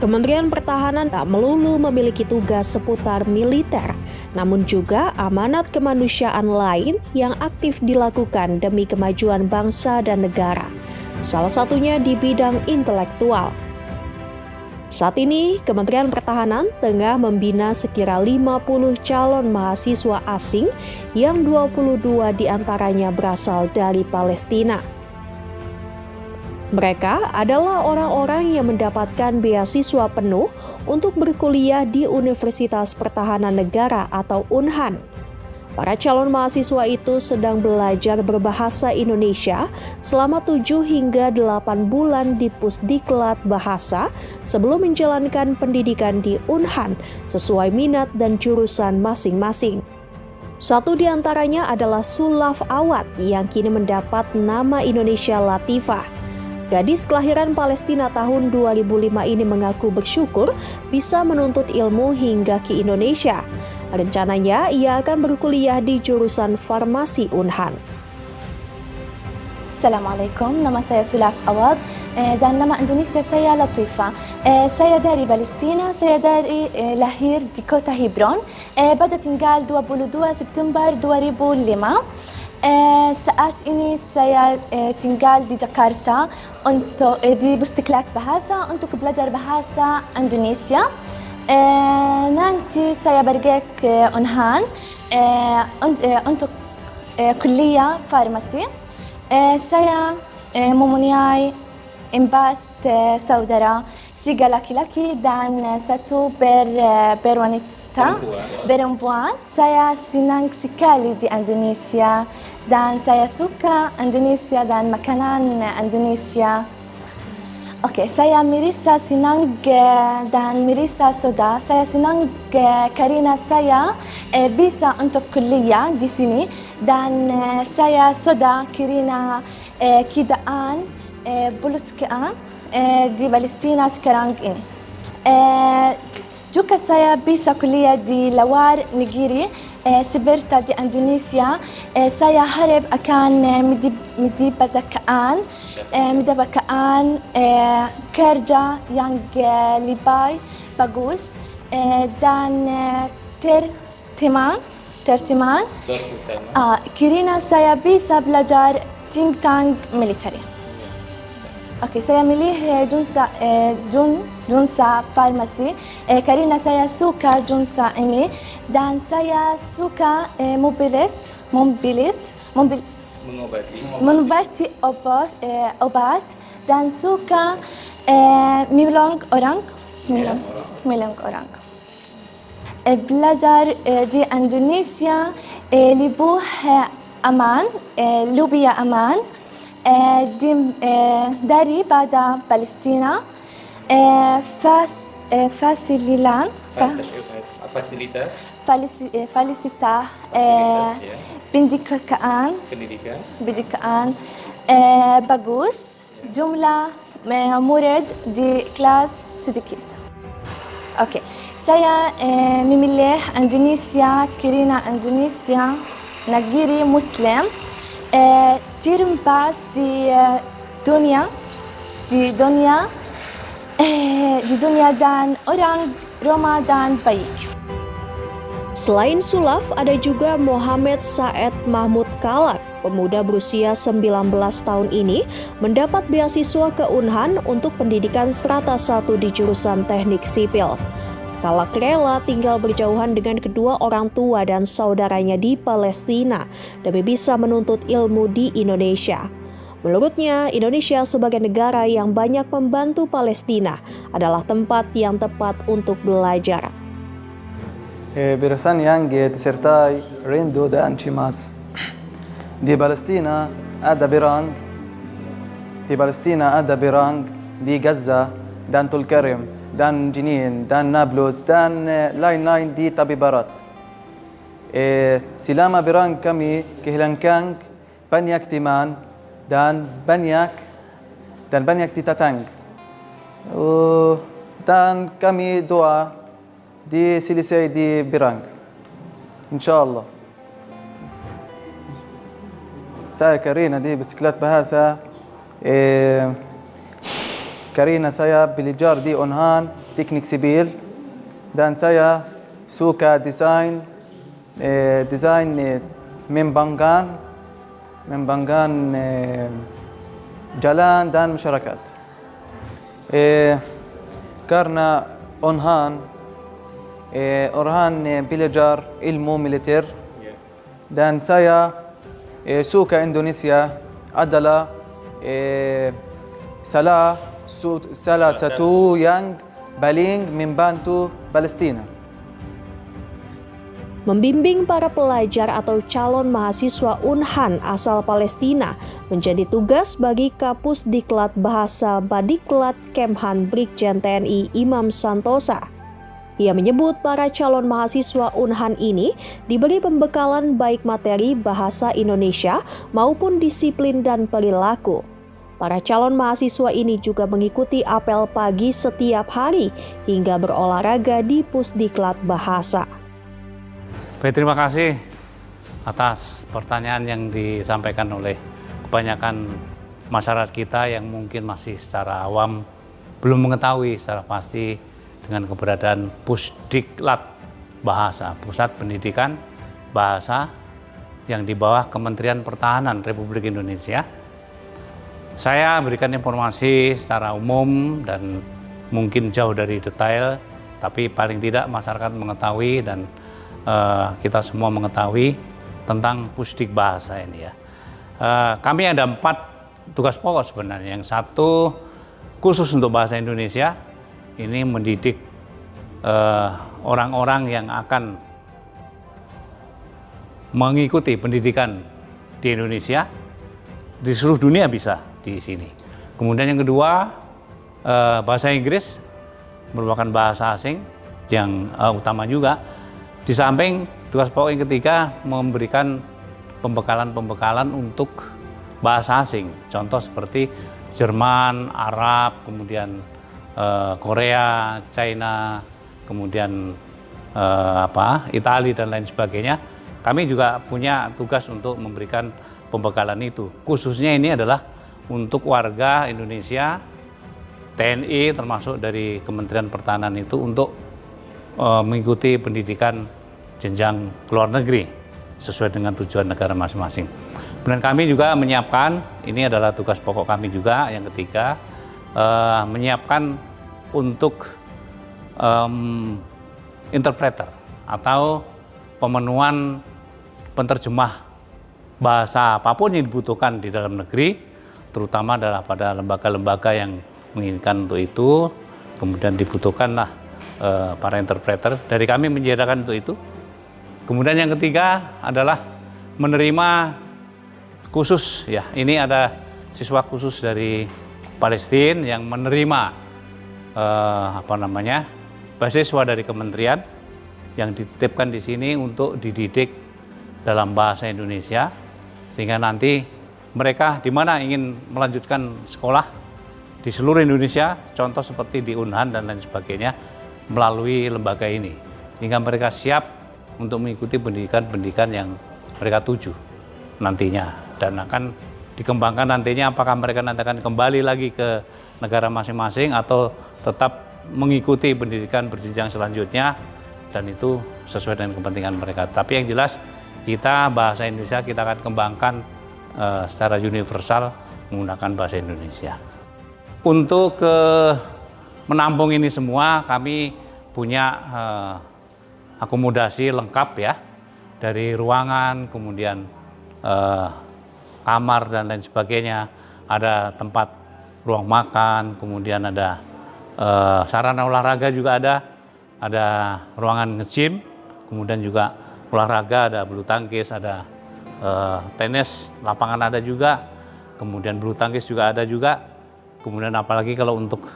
Kementerian Pertahanan tak melulu memiliki tugas seputar militer, namun juga amanat kemanusiaan lain yang aktif dilakukan demi kemajuan bangsa dan negara. Salah satunya di bidang intelektual. Saat ini, Kementerian Pertahanan tengah membina sekira 50 calon mahasiswa asing yang 22 diantaranya berasal dari Palestina. Mereka adalah orang-orang yang mendapatkan beasiswa penuh untuk berkuliah di Universitas Pertahanan Negara atau UNHAN. Para calon mahasiswa itu sedang belajar berbahasa Indonesia selama 7 hingga 8 bulan di Pusdiklat Bahasa sebelum menjalankan pendidikan di UNHAN sesuai minat dan jurusan masing-masing. Satu di antaranya adalah Sulaf Awad yang kini mendapat nama Indonesia Latifah. Gadis kelahiran Palestina tahun 2005 ini mengaku bersyukur bisa menuntut ilmu hingga ke Indonesia. Rencananya, ia akan berkuliah di jurusan farmasi UNHAN. Assalamualaikum, nama saya Sulaf Awad dan nama Indonesia saya Latifah. Saya dari Palestina, saya dari lahir di kota Hebron. Pada tinggal 22 September 2005. Saat ini saya tinggal di Jakarta untuk di Pusdiklat Bahasa untuk belajar bahasa Indonesia. Nanti saya pergi ke UNHAN untuk kuliah farmasi. Saya mempunyai 4 saudara, 3 laki-laki dan 1 perempuan. Saya senang sekali di Indonesia dan saya suka Indonesia dan makanan Indonesia. Saya merasa senang dan merasa sudah. Saya senang karena saya bisa untuk kuliah di sini dan saya sudah karena keadaan politika di Palestina sekarang ini. Juga saya bisa kuliah di luar negeri seperti di Indonesia. Saya harap akan mendapatkan kerja yang lebih bagus dan terteman karena saya bisa belajar tentang militer. Saya milih jurusan farmasi karena saya suka jurusan ini dan saya suka mengobati obat dan suka menolong orang. Belajar di Indonesia lebih aman, daripada Palestina. Fasilitas pendidikan bagus, jumlah murid di kelas sedikit. Saya memilih Indonesia karena Indonesia negeri Muslim terlepas di dunia dan orang Ramadan baik. Selain Sulaf, ada juga Mohamed Saed Mahmud Kalak. Pemuda berusia 19 tahun ini mendapat beasiswa ke UNHAN untuk pendidikan strata 1 di jurusan teknik sipil. Kalak rela tinggal berjauhan dengan kedua orang tua dan saudaranya di Palestina demi bisa menuntut ilmu di Indonesia. Menurutnya, Indonesia sebagai negara yang banyak membantu Palestina adalah tempat yang tepat untuk belajar. Birasan yang disertai rindu dan cimas. Di Palestina ada berang di Gaza dan Tulkarim dan Jenin dan Nablus dan lain-lain di Tepi Barat. Selama berang kami kehilangan banyak teman dan banyak ditatang. Dan kami doa di selesai di berang. Insyaallah. Saya Karina di Pusdiklat Bahasa. Karina saya belajar di UNHAN teknik sipil, dan saya suka desain membangkan jalan dan masyarakat. Karena Orhan belajar ilmu militer, dan saya suka Indonesia adalah salah satu yang paling membantu Palestina. Membimbing para pelajar atau calon mahasiswa Unhan asal Palestina menjadi tugas bagi Kapusdiklat Bahasa Badiklat Kemhan Brigjen TNI Imam Santosa. Ia menyebut para calon mahasiswa Unhan ini diberi pembekalan baik materi bahasa Indonesia maupun disiplin dan perilaku. Para calon mahasiswa ini juga mengikuti apel pagi setiap hari hingga berolahraga di Pusdiklat Bahasa. Baik, terima kasih atas pertanyaan yang disampaikan oleh kebanyakan masyarakat kita yang mungkin masih secara awam belum mengetahui secara pasti dengan keberadaan Pusdiklat Bahasa, Pusat Pendidikan Bahasa yang di bawah Kementerian Pertahanan Republik Indonesia. Saya berikan informasi secara umum dan mungkin jauh dari detail, tapi paling tidak masyarakat mengetahui dan kita semua mengetahui tentang Pusdik Bahasa ini ya. Kami ada 4 tugas pokok sebenarnya. Yang satu khusus untuk bahasa Indonesia, ini mendidik orang-orang yang akan mengikuti pendidikan di Indonesia, di seluruh dunia bisa di sini. Kemudian yang kedua, bahasa Inggris merupakan bahasa asing yang utama juga. Di samping tugas pokok yang ketiga memberikan pembekalan untuk bahasa asing. Contoh seperti Jerman, Arab, kemudian Korea, China, kemudian Italia dan lain sebagainya. Kami juga punya tugas untuk memberikan pembekalan itu. Khususnya ini adalah untuk warga Indonesia, TNI termasuk dari Kementerian Pertahanan itu untuk mengikuti pendidikan jenjang luar negeri sesuai dengan tujuan negara masing-masing. Dan kami juga menyiapkan, ini adalah tugas pokok kami juga yang ketiga, menyiapkan untuk interpreter atau pemenuhan penerjemah bahasa apapun yang dibutuhkan di dalam negeri, terutama adalah pada lembaga-lembaga yang menginginkan untuk itu. Kemudian dibutuhkanlah para interpreter, dari kami menyediakan untuk itu. Kemudian yang ketiga adalah menerima khusus ya, ini ada siswa khusus dari Palestina yang menerima beasiswa dari kementerian yang dititipkan di sini untuk dididik dalam bahasa Indonesia, sehingga nanti mereka di mana ingin melanjutkan sekolah di seluruh Indonesia, contoh seperti di Unhan dan lain sebagainya, melalui lembaga ini, sehingga mereka siap untuk mengikuti pendidikan yang mereka tuju nantinya, dan akan dikembangkan nantinya apakah mereka nanti akan kembali lagi ke negara masing-masing atau tetap mengikuti pendidikan berjenjang selanjutnya, dan itu sesuai dengan kepentingan mereka. Tapi yang jelas kita bahasa Indonesia kita akan kembangkan secara universal menggunakan bahasa Indonesia. Untuk menampung ini semua, kami punya akomodasi lengkap ya, dari ruangan, kemudian kamar dan lain sebagainya, ada tempat ruang makan, kemudian ada sarana olahraga juga ada ruangan nge-gym, kemudian juga olahraga, ada bulu tangkis, ada tenis, lapangan ada juga, kemudian bulu tangkis juga ada juga, kemudian apalagi kalau untuk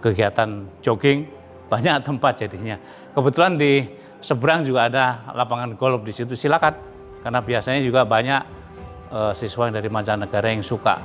kegiatan jogging banyak tempat jadinya. Kebetulan di seberang juga ada lapangan golf di situ, silakan, karena biasanya juga banyak siswa dari mancanegara yang suka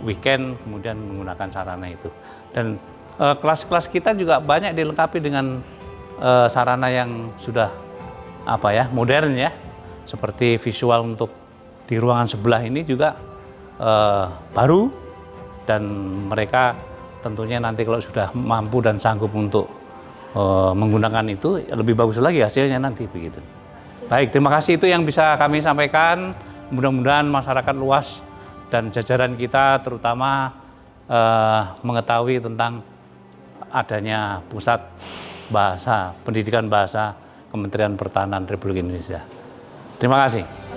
weekend kemudian menggunakan sarana itu. Dan kelas-kelas kita juga banyak dilengkapi dengan sarana yang sudah modern ya, seperti visual untuk di ruangan sebelah ini juga baru, dan mereka tentunya nanti kalau sudah mampu dan sanggup untuk menggunakan itu, lebih bagus lagi hasilnya nanti begitu. Baik, terima kasih, itu yang bisa kami sampaikan. Mudah-mudahan masyarakat luas dan jajaran kita terutama mengetahui tentang adanya Pusat Bahasa, Pendidikan Bahasa Kementerian Pertahanan Republik Indonesia. Terima kasih.